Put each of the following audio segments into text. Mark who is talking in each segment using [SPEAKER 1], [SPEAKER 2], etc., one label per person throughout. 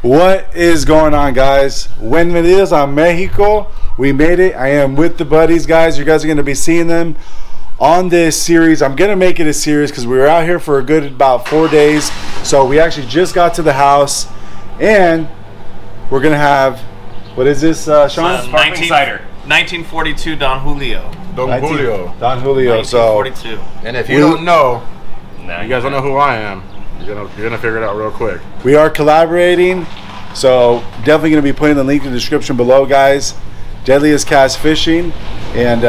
[SPEAKER 1] What is going on, guys? Bienvenidos a Mexico. We made it. I am with the buddies, guys. You guys are going to be seeing them on this series. I'm going to make it a series because we were out here for a good about 4 days. So we actually just got to the house, and we're going to have, what is this, Sean?
[SPEAKER 2] Sparkling cider. 1942 Don Julio.
[SPEAKER 1] Don Julio. So,
[SPEAKER 3] and if you don't know, you guys don't know who I am. You're gonna figure it out real quick.
[SPEAKER 1] We are collaborating, so definitely gonna be putting the link in the description below, guys. Deadliest Cast Fishing, and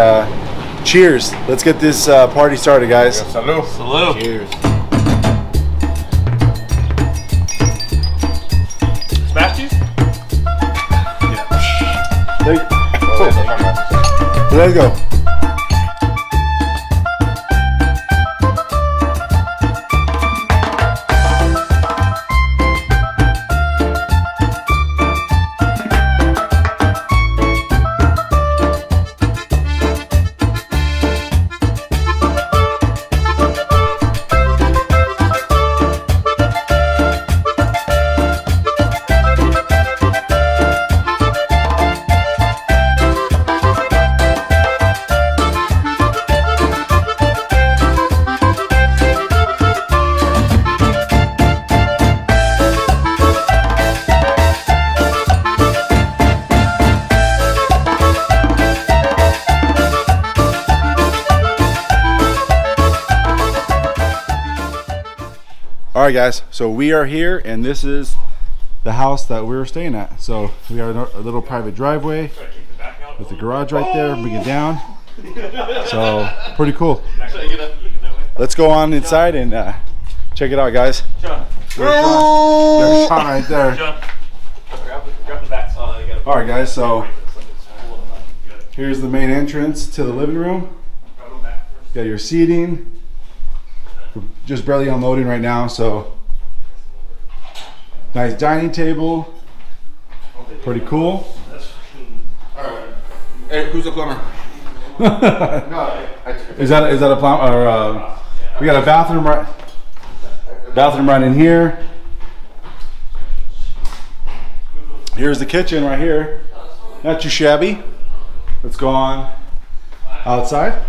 [SPEAKER 1] cheers. Let's get this party started, guys.
[SPEAKER 3] Yeah, salud.
[SPEAKER 2] Salud.
[SPEAKER 3] Cheers.
[SPEAKER 2] Smash juice?
[SPEAKER 1] Yeah. Let's go. All right, guys, so we are here, and this is the house that we're staying at. So we have a little private driveway with the garage right there. Bring it down. So pretty cool. Let's go on inside and check it out, guys. There's Sean right there. All right, guys, so here's the main entrance to the living room. Got your seating. We're just barely unloading right now, so nice dining table, pretty cool.
[SPEAKER 3] Hey, who's the plumber?
[SPEAKER 1] Is that a plumber? Or we got a bathroom right in here. Here's the kitchen right here. Not too shabby. Let's go on outside.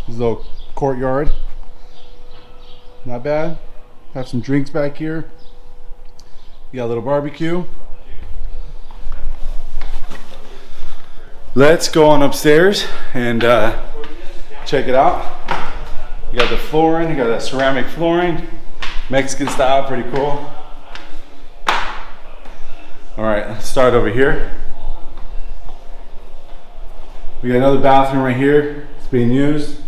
[SPEAKER 1] This little courtyard, not bad. Have some drinks back here. You got a little barbecue. Let's go on upstairs and check it out. You got the flooring, you got that ceramic flooring, Mexican style, pretty cool. All right, let's start over here. We got another bathroom right here. It's being used.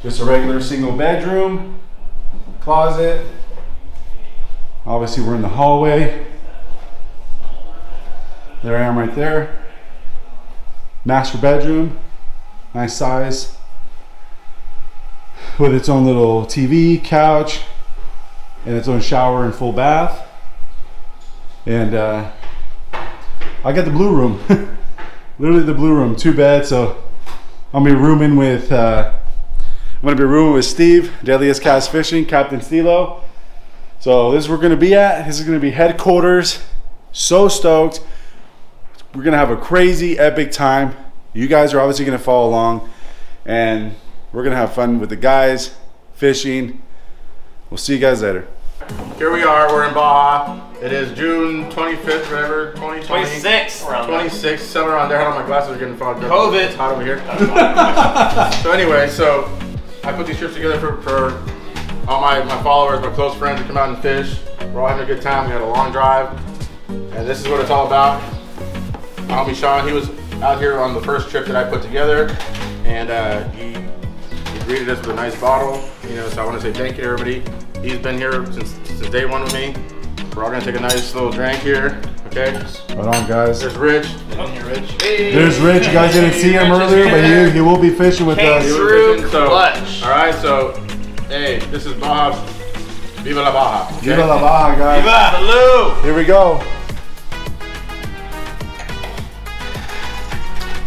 [SPEAKER 1] Just a regular single bedroom, closet. Obviously we're in the hallway. There I am right there. Master bedroom, nice size. With its own little TV, couch, and its own shower and full bath. And I got the blue room. Literally the blue room, 2 beds, so I'm gonna be rooming with Steve, Deadliest Cast Fishing, Captain Stilo. So this is where we're gonna be at. This is gonna be headquarters. So stoked. We're gonna have a crazy, epic time. You guys are obviously gonna follow along, and we're gonna have fun with the guys, fishing. We'll see you guys later.
[SPEAKER 3] Here we are, we're in Baja. It is June 25th, whatever, 2020.
[SPEAKER 2] 26.
[SPEAKER 3] 26, somewhere around there. I don't know, my glasses are getting fogged up.
[SPEAKER 2] COVID.
[SPEAKER 3] It's hot over here. So anyway, so I put these trips together for all my followers, my close friends to come out and fish. We're all having a good time. We had a long drive, and this is what it's all about. My homie Sean, he was out here on the first trip that I put together, and he greeted us with a nice bottle. You know, so I want to say thank you to everybody. He's been here since day one with me. We're all gonna take a nice little drink here, okay?
[SPEAKER 1] Right on, guys.
[SPEAKER 3] There's Rich.
[SPEAKER 2] Hey.
[SPEAKER 1] There's Rich. You guys didn't see him earlier, but he will be fishing with us.
[SPEAKER 2] Clutch.
[SPEAKER 3] All right, so hey, this is Baja. Viva la Baja. Okay?
[SPEAKER 1] Viva la Baja, guys.
[SPEAKER 2] Viva! Salud!
[SPEAKER 1] Here we go.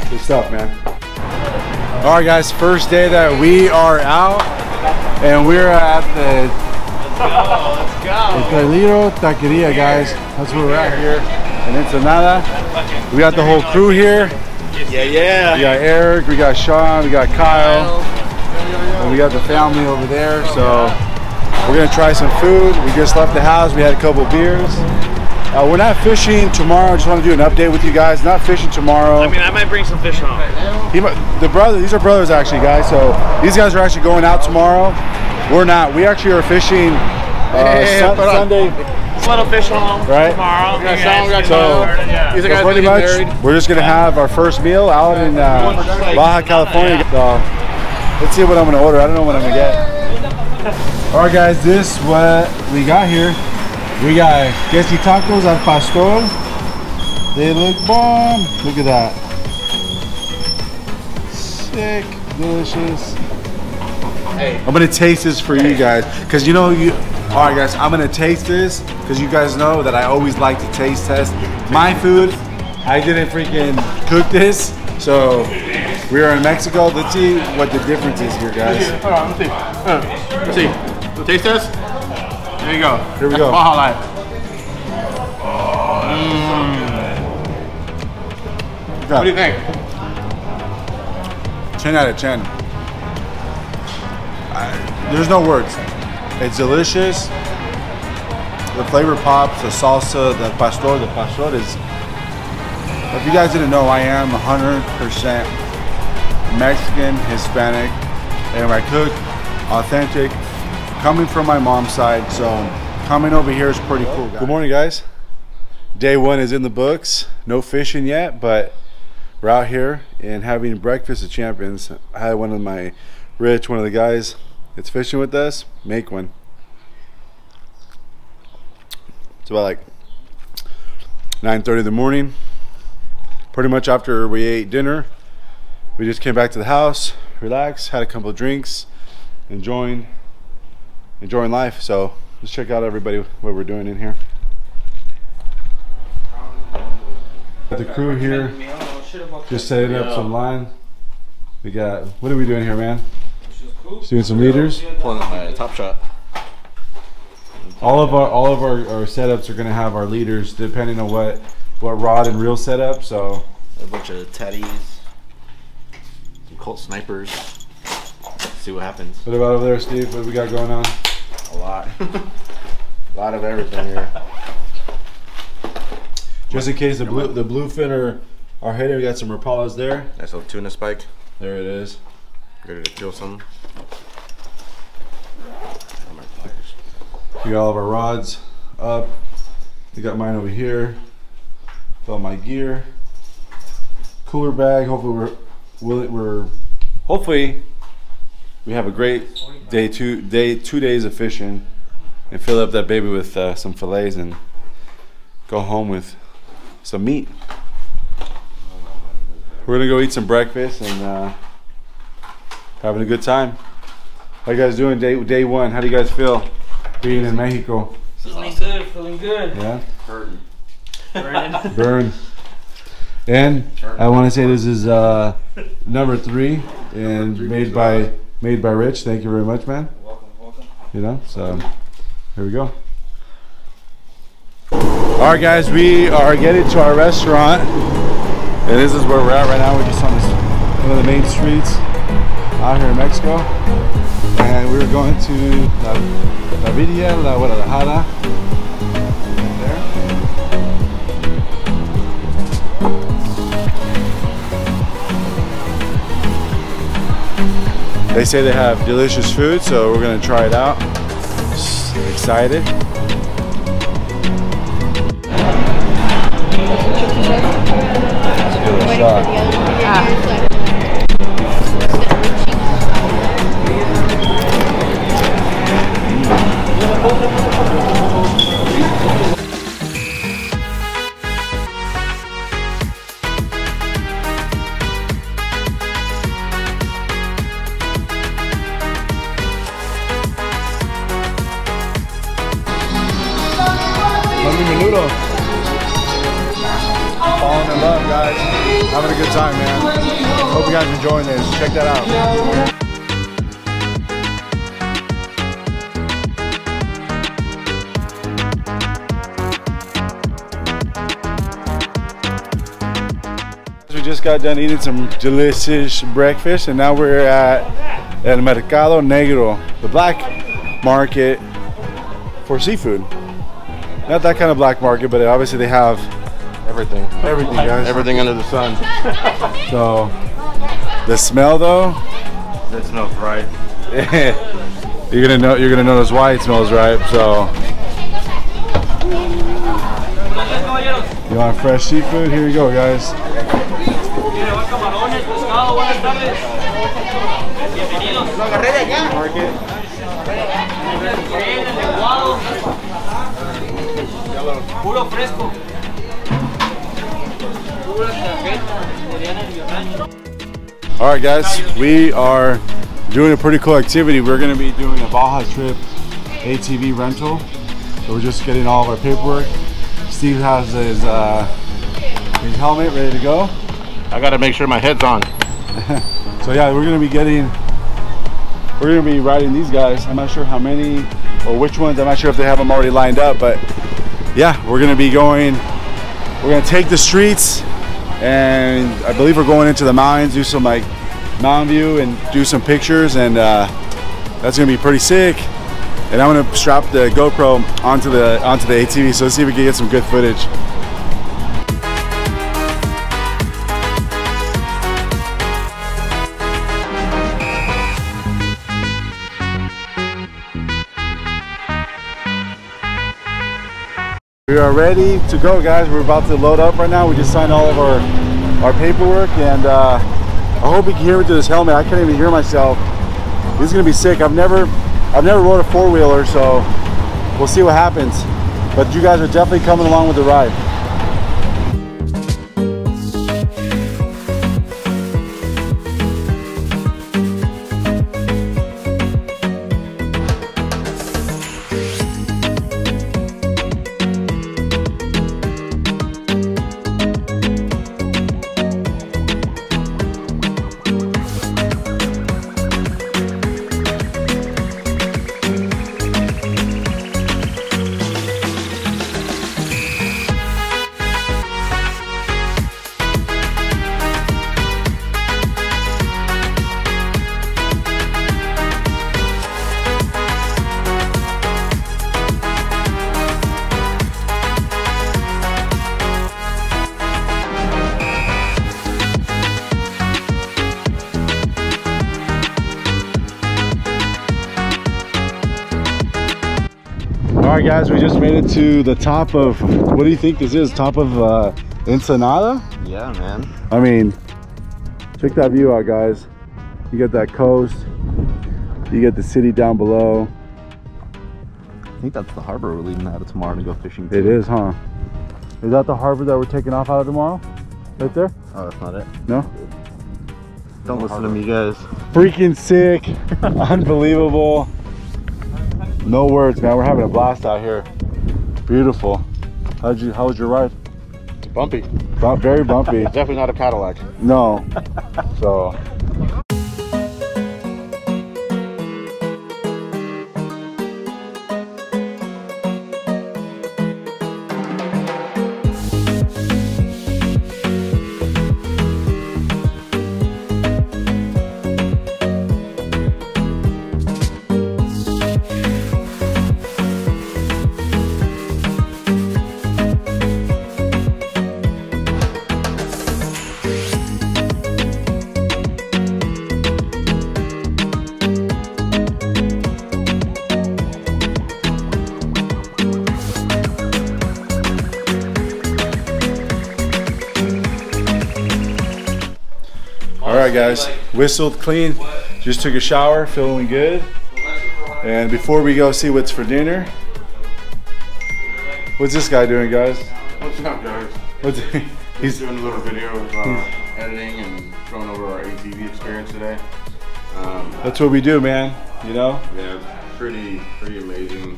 [SPEAKER 1] Good stuff, man. All right, guys. First day that we are out, and we're at the
[SPEAKER 2] Let's go.
[SPEAKER 1] Carlito Taqueria, guys. That's where we're at here. And Ensenada. We got the whole crew here.
[SPEAKER 2] Yeah.
[SPEAKER 1] We got Eric, we got Sean, we got Kyle. And we got the family over there. So we're gonna try some food. We just left the house. We had a couple beers. We're not fishing tomorrow. I just want to do an update with you guys. Not fishing tomorrow.
[SPEAKER 2] I mean, I might bring some fish home.
[SPEAKER 1] These are brothers actually, guys. So these guys are actually going out tomorrow. We're not. We actually are fishing Sunday.
[SPEAKER 2] A little fish home
[SPEAKER 1] right
[SPEAKER 2] tomorrow.
[SPEAKER 1] So pretty much, we're just gonna have our first meal out in Baja California. So let's see what I'm gonna order. I don't know what I'm gonna get. All right, guys, this is what we got here. We got queso tacos al pastor. They look bomb. Look at that. Sick, delicious.
[SPEAKER 3] Hey,
[SPEAKER 1] I'm gonna taste this for you guys, cause you know you. All right, guys, I'm gonna taste this because you guys know that I always like to taste test my food. I didn't freaking cook this, so we are in Mexico. Let's see what the difference is here, guys.
[SPEAKER 3] hold on, let's see. The taste test. There you go.
[SPEAKER 1] Here we go.
[SPEAKER 3] Baja Life. What do you think?
[SPEAKER 1] 10 out of 10. There's no words. It's delicious. The flavor pops, the salsa, the pastor is, if you guys didn't know, I am 100% Mexican, Hispanic, and I cook authentic, coming from my mom's side, so coming over here is pretty cool, guys. Good morning, guys. Day one is in the books. No fishing yet, but we're out here and having breakfast of champions. I had one of the guys that's fishing with us, make one. It's about like 9:30 in the morning. Pretty much after we ate dinner, we just came back to the house, relaxed, had a couple of drinks, enjoying life. So let's check out everybody what we're doing in here. Got the crew here, just setting up some line. We got, what are we doing here, man? Just doing some leaders.
[SPEAKER 2] Pulling up my top shot.
[SPEAKER 1] All of our setups are gonna have our leaders depending on what rod and reel setup. So
[SPEAKER 2] A bunch of teddies, some Colt snipers. See what happens.
[SPEAKER 1] what about over there, Steve? What we got going on?
[SPEAKER 3] A lot. A lot of everything here.
[SPEAKER 1] Just in case the bluefin are hitting, we got some Rapalas there.
[SPEAKER 2] Nice little tuna spike.
[SPEAKER 1] There it is.
[SPEAKER 2] Ready to kill some.
[SPEAKER 1] We got all of our rods up. We got mine over here. Got all my gear. Cooler bag. Hopefully hopefully we have a great day. 2 days of fishing, and fill up that baby with some fillets and go home with some meat. We're gonna go eat some breakfast and having a good time. How you guys doing? Day one. How do you guys feel being in Mexico?
[SPEAKER 4] Feeling good, feeling good.
[SPEAKER 1] Yeah.
[SPEAKER 4] Burning.
[SPEAKER 1] Burn. And I want to say this is number 3 and made by Rich. Thank you very much, man.
[SPEAKER 4] Welcome.
[SPEAKER 1] You know, so here we go. All right, guys, we are getting to our restaurant, and this is where we're at right now. We're just on one of the main streets out here in Mexico, and we're going to La Villa, La Guadalajara. They say they have delicious food, so we're gonna try it out. Just excited. Let's give it a shot. Menudo. Falling in love, guys. Having a good time, man. Hope you guys are enjoying this. Check that out. just got done eating some delicious breakfast, and now we're at El Mercado Negro, the black market for seafood. Not that kind of black market, but obviously they have
[SPEAKER 3] Everything.
[SPEAKER 1] everything, guys.
[SPEAKER 3] Everything under the sun.
[SPEAKER 1] So the smell, though,
[SPEAKER 3] That smells right.
[SPEAKER 1] you're gonna notice why it smells right. So you want fresh seafood? Here you go, guys.
[SPEAKER 4] Puro fresco.
[SPEAKER 1] All right, guys, we are doing a pretty cool activity. We're going to be doing a Baja trip ATV rental. So we're just getting all of our paperwork. Steve has his helmet ready to go.
[SPEAKER 3] I gotta make sure my head's on.
[SPEAKER 1] So yeah, we're going to be riding these guys. I'm not sure how many or which ones. I'm not sure if they have them already lined up, but yeah, we're going to be going. We're going to take the streets, and I believe we're going into the mountains, do some like mountain view and do some pictures, and that's gonna be pretty sick. And I'm gonna strap the GoPro onto the ATV, so let's see if we can get some good footage. We are ready to go, guys. We're about to load up right now. We just signed all of our paperwork, and I hope you can hear me through this helmet. I can't even hear myself. This is gonna be sick. I've never rode a four-wheeler, so we'll see what happens. But you guys are definitely coming along with the ride. All right, guys, we just made it to the top of, what do you think this is? Top of Ensenada?
[SPEAKER 2] Yeah, man.
[SPEAKER 1] I mean, check that view out, guys. You get that coast, you get the city down below.
[SPEAKER 2] I think that's the harbor we're leaving out of tomorrow to go fishing to.
[SPEAKER 1] It is, huh? Is that the harbor that we're taking off out of tomorrow? Right there?
[SPEAKER 2] Oh, that's not it?
[SPEAKER 1] No?
[SPEAKER 2] Don't listen to me, guys.
[SPEAKER 1] Freaking sick. Unbelievable. No words, man. We're having a blast out here. Beautiful. How was your ride?
[SPEAKER 3] Bumpy.
[SPEAKER 1] Very bumpy.
[SPEAKER 3] Definitely not a Cadillac.
[SPEAKER 1] No. So. Alright, guys, whistled clean, just took a shower, feeling good. And before we go see what's for dinner, what's this guy doing, guys?
[SPEAKER 3] What's up, guys? He's doing a little video of editing and going over our ATV experience today.
[SPEAKER 1] That's what we do, man, you know?
[SPEAKER 3] Yeah, it's pretty amazing.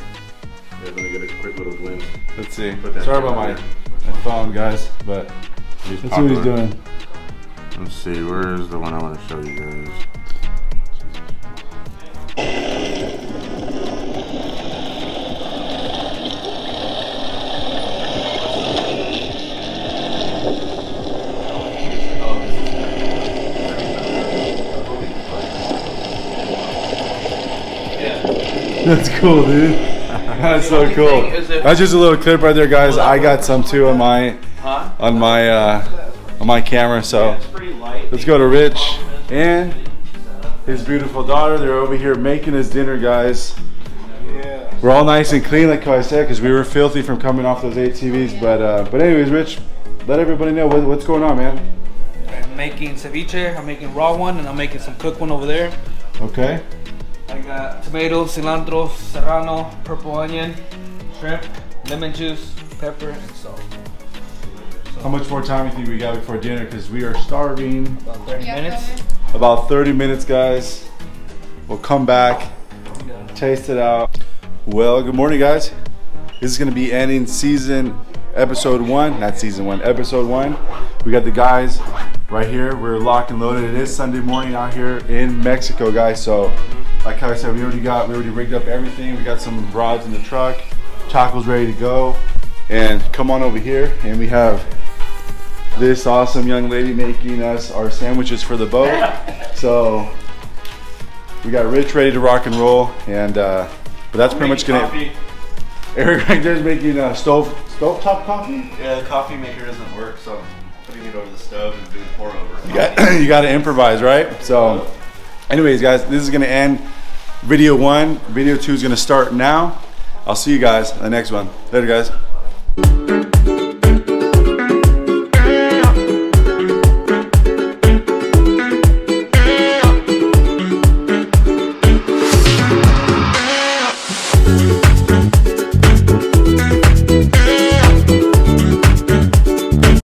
[SPEAKER 3] Yeah, let me get a quick little glimpse.
[SPEAKER 1] Let's see.
[SPEAKER 3] Put that
[SPEAKER 1] Sorry about
[SPEAKER 3] down
[SPEAKER 1] my phone, guys, but
[SPEAKER 3] He's
[SPEAKER 1] let's see what he's
[SPEAKER 3] popular.
[SPEAKER 1] doing.
[SPEAKER 3] Let's see, where's the one I want to show you guys?
[SPEAKER 1] That's cool, dude. That's so cool. That's just a little clip right there, guys. I got some too on my camera. So let's go to Rich and his beautiful daughter. They're over here making his dinner, guys. Yeah. We're all nice and clean, like I said, because we were filthy from coming off those ATVs. But anyways, Rich, let everybody know what's going on, man.
[SPEAKER 4] I'm making ceviche. I'm making raw one, and I'm making some cooked one over there.
[SPEAKER 1] Okay.
[SPEAKER 4] I got tomatoes, cilantro, serrano, purple onion, shrimp, lemon juice, pepper, and salt.
[SPEAKER 1] How much more time do you think we got before dinner? Because we are starving.
[SPEAKER 4] About 30 minutes.
[SPEAKER 1] About 30 minutes, guys. We'll come back, taste it out. Well, good morning, guys. This is going to be ending episode 1. Not season 1, episode 1. We got the guys right here. We're locked and loaded. It is Sunday morning out here in Mexico, guys. So, like I said, we already rigged up everything. We got some rods in the truck. Taco's ready to go. And come on over here, and we have this awesome young lady making us our sandwiches for the boat. So we got Rich ready to rock and roll, and but that's pretty much gonna. Coffee. Eric right there's making stovetop coffee.
[SPEAKER 2] Yeah, the coffee maker doesn't work, so I'm putting it over the stove and doing pour over.
[SPEAKER 1] You got to improvise, right? So, anyways, guys, this is gonna end video 1. Video 2 is gonna start now. I'll see you guys in the next one. Later, guys.